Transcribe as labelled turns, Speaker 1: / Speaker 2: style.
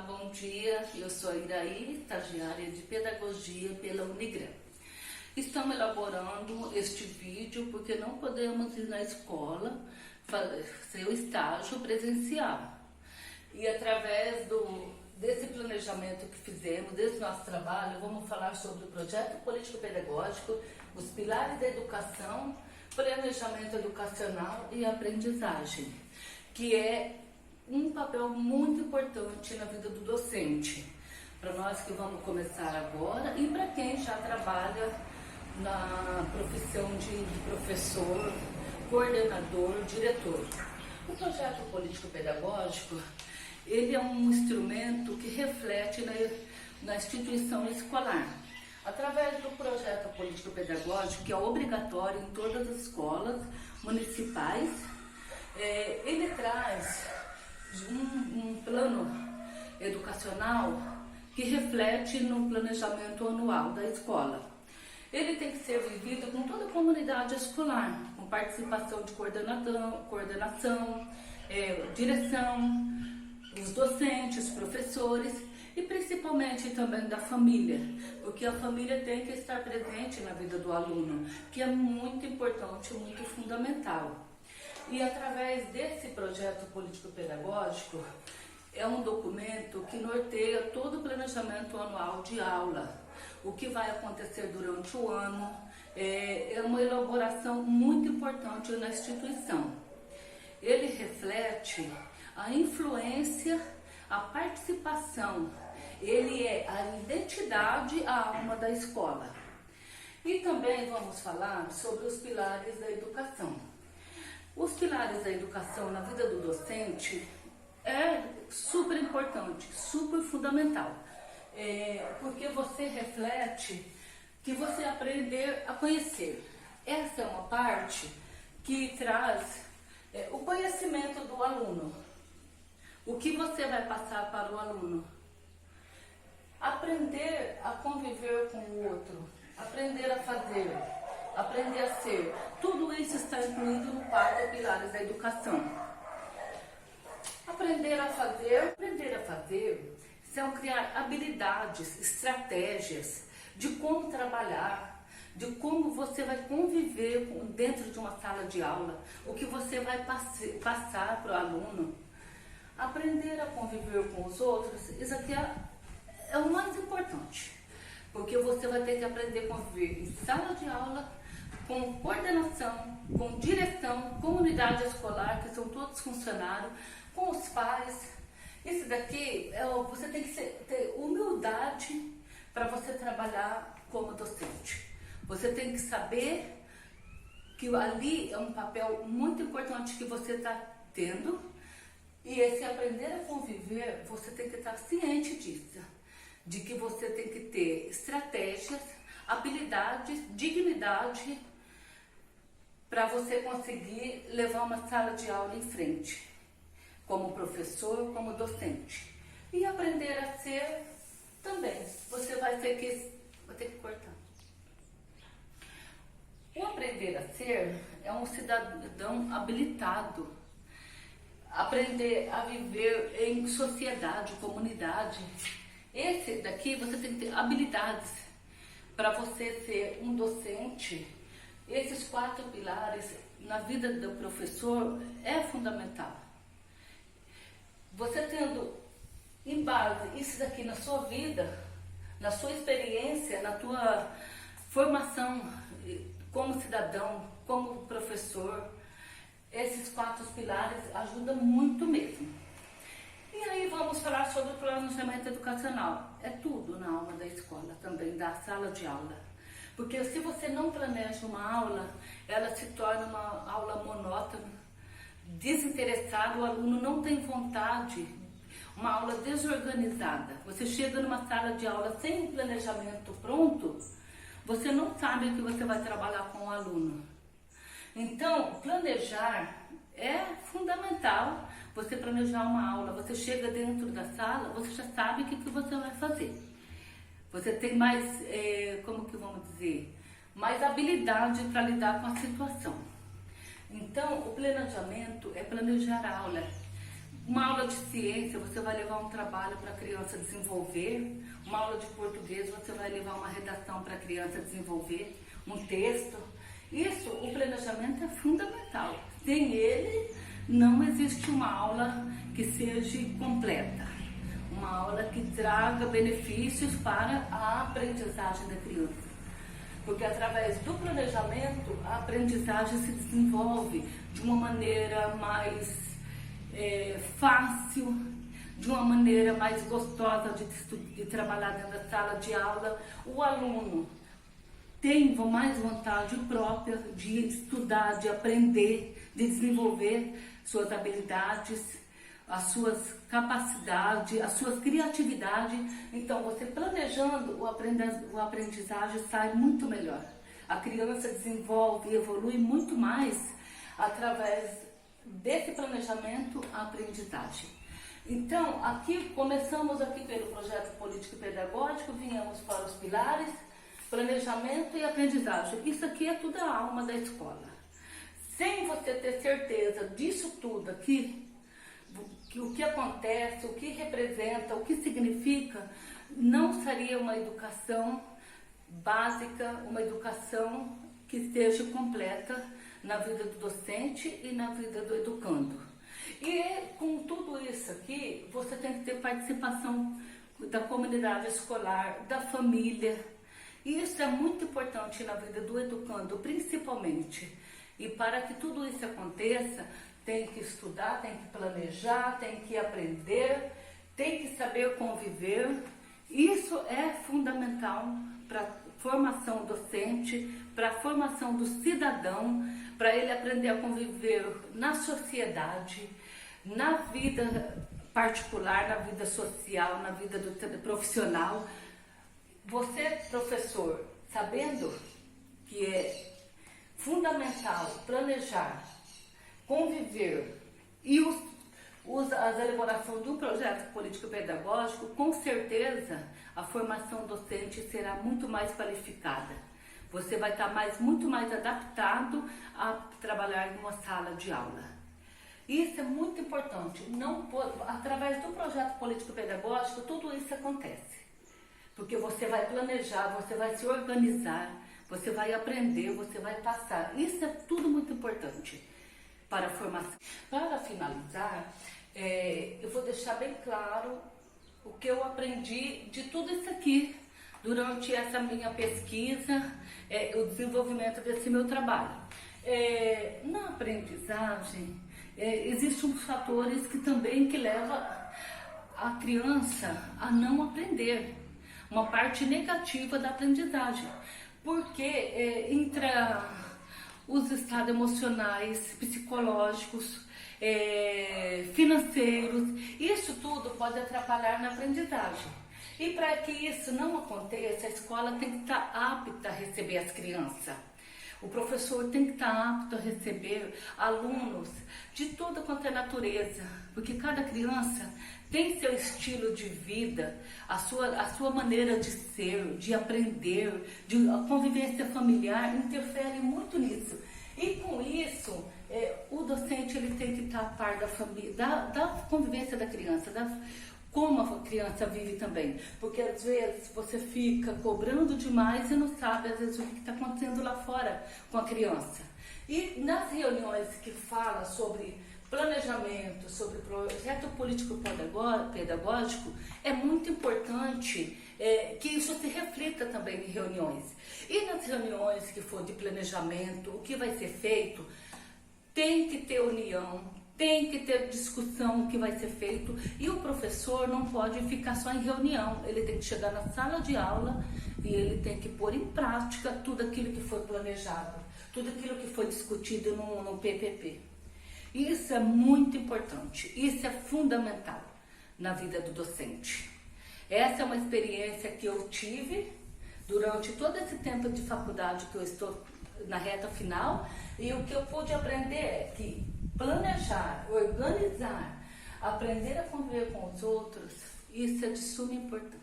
Speaker 1: bom dia. Eu sou a Iraí, estagiária de Pedagogia pela Unigram. Estamos elaborando este vídeo porque não podemos ir na escola fazer o estágio presencial. E através desse planejamento que fizemos, desse nosso trabalho, vamos falar sobre o projeto político-pedagógico, os pilares da educação, planejamento educacional e aprendizagem, que é um papel muito importante na vida do docente. Para nós que vamos começar agora e para quem já trabalha na profissão de professor, coordenador, diretor. O projeto político-pedagógico, ele é um instrumento que reflete na instituição escolar. Através do projeto político-pedagógico, que é obrigatório em todas as escolas municipais, ele traz um plano educacional que reflete no planejamento anual da escola. Ele tem que ser vivido com toda a comunidade escolar, com participação de coordenação, direção, os docentes, professores e principalmente também da família, porque a família tem que estar presente na vida do aluno, que é muito importante, muito fundamental. E através desse projeto político-pedagógico, é um documento que norteia todo o planejamento anual de aula, o que vai acontecer durante o ano, é uma elaboração muito importante na instituição. Ele reflete a influência, a participação, ele é a identidade, a alma da escola. E também vamos falar sobre os pilares da educação. Os pilares da educação na vida do docente é super importante, super fundamental, porque você reflete que você aprender a conhecer. Essa é uma parte que traz o conhecimento do aluno. O que você vai passar para o aluno? Aprender a conviver com o outro, aprender a fazer, aprender a ser. Tudo isso está incluído no quadro Pilares da Educação. Aprender a fazer são criar habilidades, estratégias de como trabalhar, de como você vai conviver dentro de uma sala de aula, o que você vai passar para o aluno. Aprender a conviver com os outros, isso aqui é o mais importante, porque você vai ter que aprender a conviver em sala de aula, com coordenação, com direção, comunidade escolar, que são todos funcionários, com os pais. Isso daqui, você tem que ter humildade para você trabalhar como docente. Você tem que saber que ali é um papel muito importante que você está tendo, e esse aprender a conviver, você tem que estar ciente disso, de que você tem que ter estratégias, habilidades, dignidade, para você conseguir levar uma sala de aula em frente, como professor, como docente. E aprender a ser também, você vai ter que cortar. O aprender a ser é um cidadão habilitado, aprender a viver em sociedade, comunidade. Esse daqui você tem que ter habilidades para você ser um docente. Esses 4 pilares na vida do professor é fundamental. Você tendo em base isso daqui na sua vida, na sua experiência, na tua formação como cidadão, como professor, esses 4 pilares ajudam muito mesmo. E aí vamos falar sobre o planejamento educacional. É tudo na aula da escola também, da sala de aula. Porque se você não planeja uma aula, ela se torna uma aula monótona, desinteressada, o aluno não tem vontade, uma aula desorganizada. Você chega numa sala de aula sem um planejamento pronto, você não sabe o que você vai trabalhar com o aluno. Então, planejar é fundamental. Você planejar uma aula, você chega dentro da sala, você já sabe o que você vai fazer. Você tem mais, mais habilidade para lidar com a situação. Então, o planejamento é planejar a aula Uma aula de ciência, você vai levar um trabalho para a criança desenvolver. Uma aula de português, você vai levar uma redação para a criança desenvolver, um texto. Isso, o planejamento é fundamental. Sem ele, não existe uma aula que seja completa. Uma aula que traga benefícios para a aprendizagem da criança. Porque através do planejamento, a aprendizagem se desenvolve de uma maneira mais fácil, de uma maneira mais gostosa de trabalhar dentro da sala de aula. O aluno tem mais vontade própria de estudar, de aprender, de desenvolver suas habilidades, as suas capacidades, as suas criatividades. Então, você planejando, o aprendizagem sai muito melhor. A criança desenvolve e evolui muito mais através desse planejamento, a aprendizagem. Então, começamos aqui pelo projeto político e pedagógico, viemos para os pilares, planejamento e aprendizagem. Isso aqui é tudo a alma da escola. Sem você ter certeza disso tudo aqui, que o que acontece, o que representa, o que significa, não seria uma educação básica, uma educação que esteja completa na vida do docente e na vida do educando. E com tudo isso aqui, você tem que ter participação da comunidade escolar, da família. E isso é muito importante na vida do educando, principalmente. E para que tudo isso aconteça, tem que estudar, tem que planejar, tem que aprender, tem que saber conviver. Isso é fundamental para a formação docente, para a formação do cidadão, para ele aprender a conviver na sociedade, na vida particular, na vida social, na vida profissional. Você, professor, sabendo que é fundamental planejar, conviver e a elaboração de um projeto político-pedagógico, com certeza a formação docente será muito mais qualificada. Você vai estar muito mais adaptado a trabalhar em uma sala de aula. Isso é muito importante. Através do projeto político-pedagógico, tudo isso acontece. Porque você vai planejar, você vai se organizar, você vai aprender, você vai passar. Isso é tudo muito importante para a formação. Para finalizar, eu vou deixar bem claro o que eu aprendi de tudo isso aqui durante essa minha pesquisa, o desenvolvimento desse meu trabalho. Na aprendizagem, existem uns fatores que levam a criança a não aprender, uma parte negativa da aprendizagem, porque entra os estados emocionais, psicológicos, financeiros, isso tudo pode atrapalhar na aprendizagem. E para que isso não aconteça, a escola tem que estar apta a receber as crianças. O professor tem que estar apto a receber alunos de toda quanto é natureza, porque cada criança tem seu estilo de vida, a sua maneira de ser, de aprender, a convivência familiar interfere muito nisso. E com isso, o docente ele tem que estar a par da família, da convivência da criança, como a criança vive também. Porque às vezes você fica cobrando demais e não sabe às vezes o que está acontecendo lá fora com a criança. E nas reuniões que fala sobre planejamento, sobre projeto político-pedagógico, é muito importante que isso se reflita também em reuniões. E nas reuniões que for de planejamento, o que vai ser feito, tem que ter união, tem que ter discussão o que vai ser feito, e o professor não pode ficar só em reunião, ele tem que chegar na sala de aula e ele tem que pôr em prática tudo aquilo que foi planejado, tudo aquilo que foi discutido no PPP. Isso é muito importante, isso é fundamental na vida do docente. Essa é uma experiência que eu tive durante todo esse tempo de faculdade que eu estou na reta final, e o que eu pude aprender é que planejar, organizar, aprender a conviver com os outros, isso é de suma importância.